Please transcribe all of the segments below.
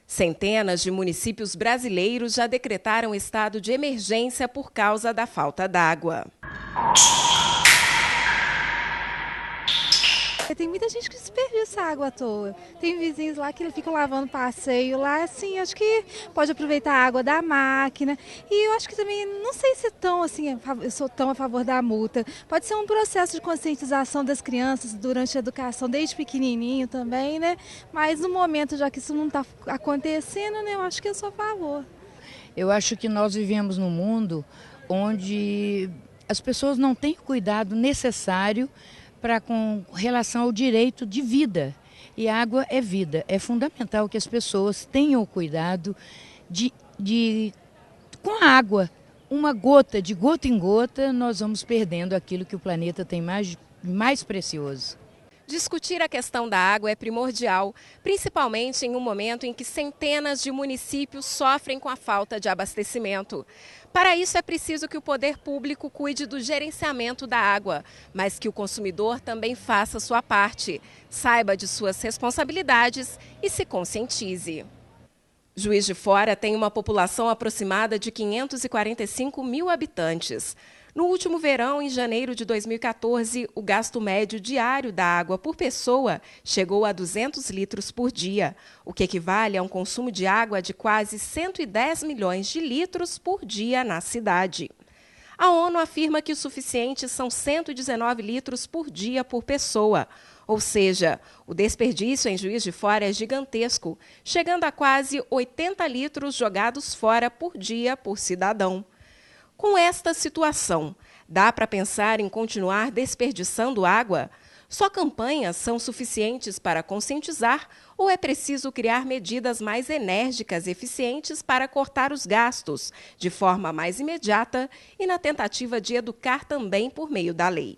Centenas de municípios brasileiros já decretaram estado de emergência por causa da falta d'água. Tem muita gente que desperdiça água à toa. Tem vizinhos lá que ficam lavando passeio lá, assim, acho que pode aproveitar a água da máquina. E eu acho que também, não sei se eu sou tão a favor da multa. Pode ser um processo de conscientização das crianças durante a educação, desde pequenininho também, né? Mas no momento, já que isso não está acontecendo, né, eu acho que eu sou a favor. Eu acho que nós vivemos num mundo onde as pessoas não têm o cuidado necessário com relação ao direito de vida. E água é vida. É fundamental que as pessoas tenham o cuidado com a água. Uma gota, de gota em gota, nós vamos perdendo aquilo que o planeta tem mais precioso. Discutir a questão da água é primordial, principalmente em um momento em que centenas de municípios sofrem com a falta de abastecimento. Para isso é preciso que o poder público cuide do gerenciamento da água, mas que o consumidor também faça sua parte, saiba de suas responsabilidades e se conscientize. Juiz de Fora tem uma população aproximada de 545 mil habitantes. No último verão, em janeiro de 2014, o gasto médio diário da água por pessoa chegou a 200 litros por dia, o que equivale a um consumo de água de quase 110 milhões de litros por dia na cidade. A ONU afirma que o suficiente são 119 litros por dia por pessoa, ou seja, o desperdício em Juiz de Fora é gigantesco, chegando a quase 80 litros jogados fora por dia por cidadão. Com esta situação, dá para pensar em continuar desperdiçando água? Só campanhas são suficientes para conscientizar ou é preciso criar medidas mais enérgicas e eficientes para cortar os gastos, de forma mais imediata e na tentativa de educar também por meio da lei?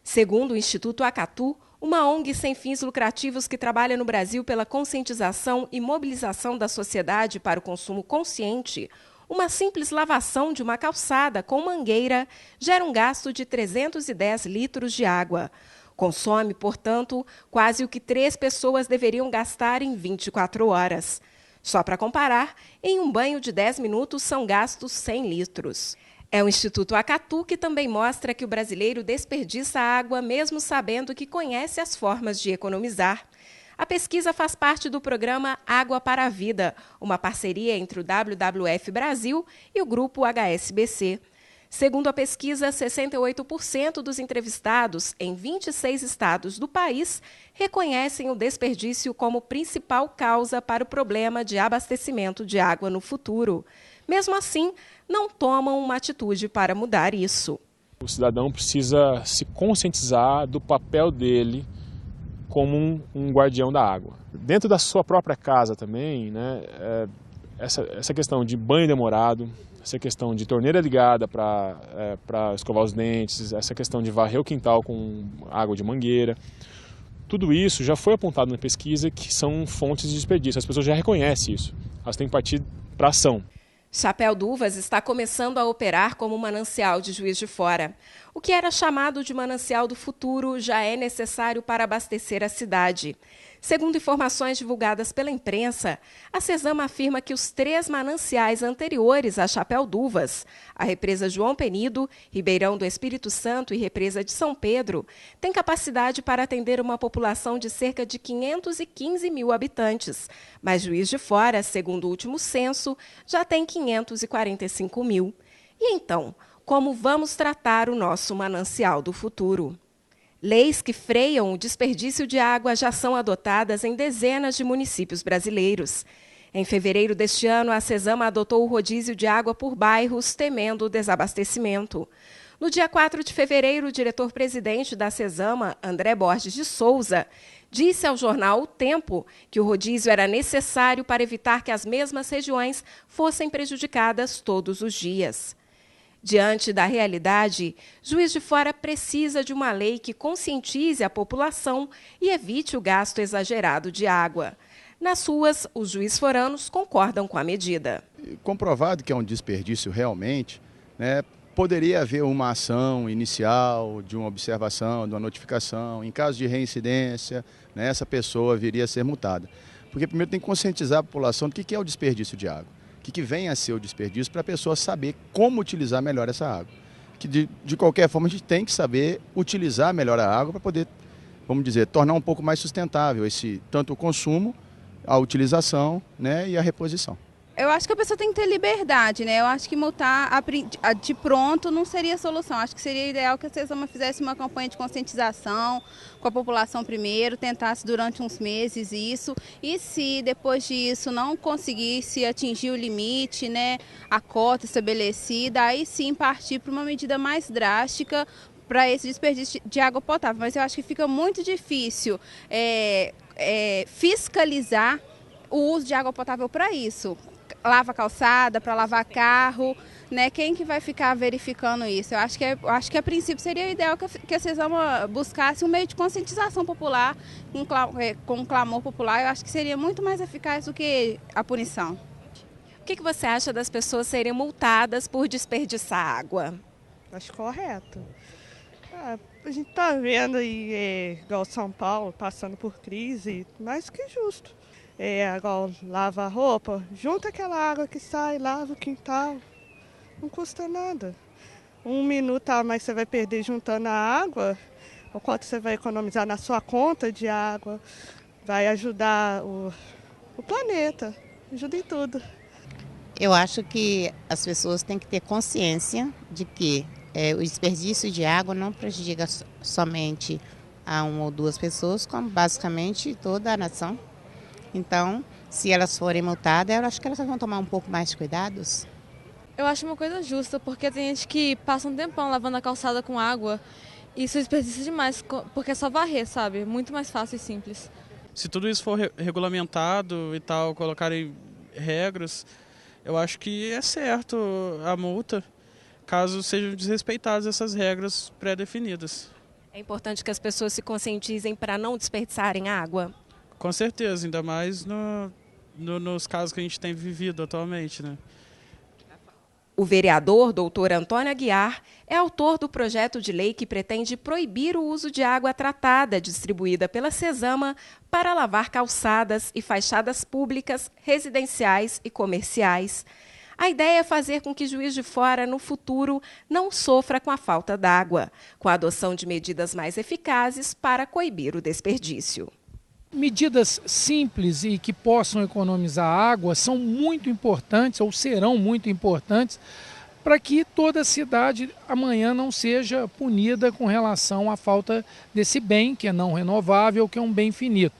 Segundo o Instituto Acatu, uma ONG sem fins lucrativos que trabalha no Brasil pela conscientização e mobilização da sociedade para o consumo consciente, uma simples lavação de uma calçada com mangueira gera um gasto de 310 litros de água. Consome, portanto, quase o que 3 pessoas deveriam gastar em 24 horas. Só para comparar, em um banho de 10 minutos são gastos 100 litros. É o Instituto Acatu que também mostra que o brasileiro desperdiça água mesmo sabendo que conhece as formas de economizar. A pesquisa faz parte do programa Água para a Vida, uma parceria entre o WWF Brasil e o Grupo HSBC. Segundo a pesquisa, 68% dos entrevistados em 26 estados do país reconhecem o desperdício como principal causa para o problema de abastecimento de água no futuro. Mesmo assim, não tomam uma atitude para mudar isso. O cidadão precisa se conscientizar do papel dele como um guardião da água. Dentro da sua própria casa também, né, essa questão de banho demorado, essa questão de torneira ligada para escovar os dentes, essa questão de varrer o quintal com água de mangueira, tudo isso já foi apontado na pesquisa que são fontes de desperdício. As pessoas já reconhecem isso, elas têm que partir para a ação. Chapéu d'Uvas está começando a operar como manancial de Juiz de Fora. O que era chamado de manancial do futuro já é necessário para abastecer a cidade. Segundo informações divulgadas pela imprensa, a Cesama afirma que os 3 mananciais anteriores a Chapéu d'Uvas, a represa João Penido, Ribeirão do Espírito Santo e represa de São Pedro, têm capacidade para atender uma população de cerca de 515 mil habitantes, mas Juiz de Fora, segundo o último censo, já tem 545 mil. E então, como vamos tratar o nosso manancial do futuro? Leis que freiam o desperdício de água já são adotadas em dezenas de municípios brasileiros. Em fevereiro deste ano, a Cesama adotou o rodízio de água por bairros, temendo o desabastecimento. No dia 4 de fevereiro, o diretor-presidente da Cesama, André Borges de Souza, disse ao jornal O Tempo que o rodízio era necessário para evitar que as mesmas regiões fossem prejudicadas todos os dias. Diante da realidade, Juiz de Fora precisa de uma lei que conscientize a população e evite o gasto exagerado de água. Nas ruas, os juiz-foranos concordam com a medida. Comprovado que é um desperdício realmente, né, poderia haver uma ação inicial, de uma observação, de uma notificação. Em caso de reincidência, né, essa pessoa viria a ser multada. Porque primeiro tem que conscientizar a população do que é o desperdício de água. O que vem a ser o desperdício para a pessoa saber como utilizar melhor essa água. Que de qualquer forma a gente tem que saber utilizar melhor a água para poder, vamos dizer, tornar um pouco mais sustentável tanto o consumo, a utilização, né, e a reposição. Eu acho que a pessoa tem que ter liberdade, né? Eu acho que multar de pronto não seria a solução. Acho que seria ideal que a CESAMA fizesse uma campanha de conscientização com a população primeiro, tentasse durante uns meses isso. E se depois disso não conseguisse atingir o limite, né, a cota estabelecida, aí sim partir para uma medida mais drástica para esse desperdício de água potável. Mas eu acho que fica muito difícil fiscalizar o uso de água potável para isso. Lava calçada, para lavar carro, né? Quem que vai ficar verificando isso? Eu acho que a princípio seria ideal que a CESAMA buscasse um meio de conscientização popular, com um clamor popular. Eu acho que seria muito mais eficaz do que a punição. O que você acha das pessoas serem multadas por desperdiçar água? Acho correto. A gente está vendo aí, igual São Paulo, passando por crise, mais que justo. Agora lava a roupa, junta aquela água que sai, lava o quintal, não custa nada. 1 minuto a mais você vai perder juntando a água, o quanto você vai economizar na sua conta de água, vai ajudar o planeta, ajuda em tudo. Eu acho que as pessoas têm que ter consciência de que o desperdício de água não prejudica somente a 1 ou 2 pessoas, como basicamente toda a nação. Então, se elas forem multadas, eu acho que elas vão tomar um pouco mais de cuidados. Eu acho uma coisa justa, porque tem gente que passa um tempão lavando a calçada com água e isso desperdiça demais, porque é só varrer, sabe? Muito mais fácil e simples. Se tudo isso for regulamentado e tal, colocarem regras, eu acho que é certo a multa, caso sejam desrespeitadas essas regras pré-definidas. É importante que as pessoas se conscientizem para não desperdiçarem água? Com certeza, ainda mais nos casos que a gente tem vivido atualmente, né? O vereador doutor Antônio Aguiar é autor do projeto de lei que pretende proibir o uso de água tratada distribuída pela CESAMA para lavar calçadas e fachadas públicas, residenciais e comerciais. A ideia é fazer com que Juiz de Fora, no futuro, não sofra com a falta d'água, com a adoção de medidas mais eficazes para coibir o desperdício. Medidas simples e que possam economizar água são muito importantes, ou serão muito importantes, para que toda a cidade amanhã não seja punida com relação à falta desse bem, que é não renovável, que é um bem finito.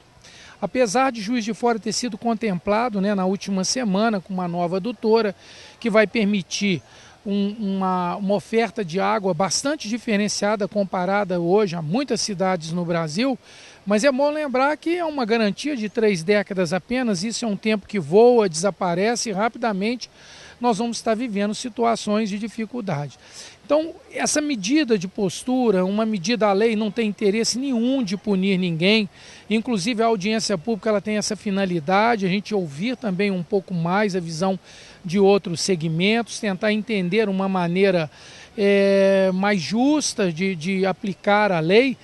Apesar de Juiz de Fora ter sido contemplado, né, na última semana com uma nova adutora, que vai permitir uma oferta de água bastante diferenciada comparada hoje a muitas cidades no Brasil, mas é bom lembrar que é uma garantia de 3 décadas apenas, isso é um tempo que voa, desaparece e rapidamente nós vamos estar vivendo situações de dificuldade. Então, essa medida de postura, uma medida, a lei não tem interesse nenhum de punir ninguém, inclusive a audiência pública ela tem essa finalidade, a gente ouvir também um pouco mais a visão de outros segmentos, tentar entender uma maneira mais justa de aplicar a lei.